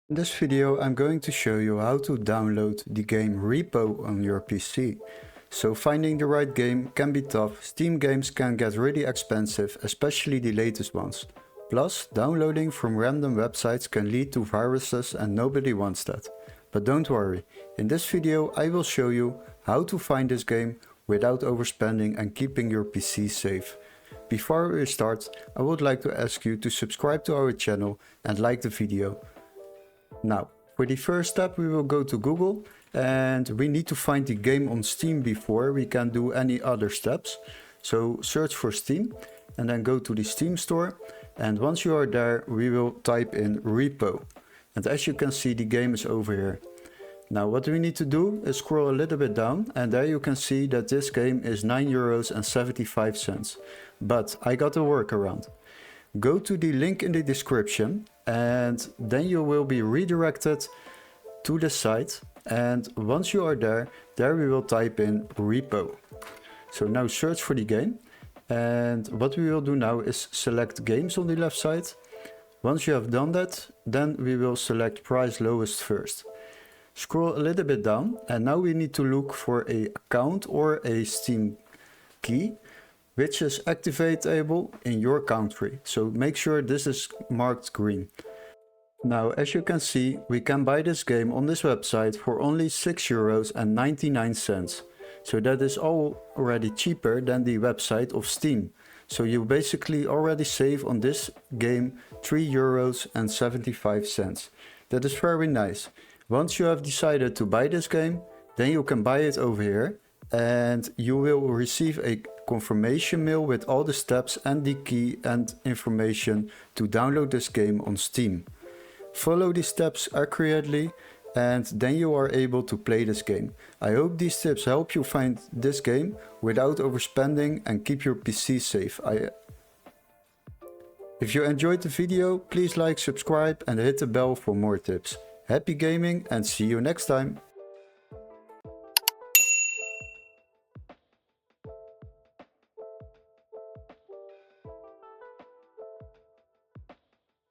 In this video I'm going to show you how to download the game R.E.P.O on your PC. So finding the right game can be tough. Steam games can get really expensive, especially the latest ones. Plus, downloading from random websites can lead to viruses and nobody wants that. But don't worry, in this video I will show you how to find this game without overspending and keeping your PC safe. Before we start, I would like to ask you to subscribe to our channel and like the video. Now, for the first step we will go to Google and we need to find the game on Steam before we can do any other steps. So search for Steam and then go to the Steam store, and once you are there we will type in R.E.P.O. And as you can see, the game is over here. Now what we need to do is scroll a little bit down, and there you can see that this game is €9.75. But I got a workaround. Go to the link in the description and then you will be redirected to the site, and once you are there we will type in R.E.P.O. So now search for the game, and what we will do now is select games on the left side. Once you have done that, then we will select price lowest first. Scroll a little bit down and now we need to look for an account or a Steam key which is activatable in your country. So make sure this is marked green. Now as you can see, we can buy this game on this website for only €6.99. So that is already cheaper than the website of Steam. So you basically already save on this game €3.75. That is very nice. Once you have decided to buy this game, then you can buy it over here and you will receive a confirmation mail with all the steps and the key and information to download this game on Steam. Follow these steps accurately and then you are able to play this game. I hope these tips help you find this game without overspending and keep your PC safe. If you enjoyed the video, please like, subscribe and hit the bell for more tips. Happy gaming and see you next time!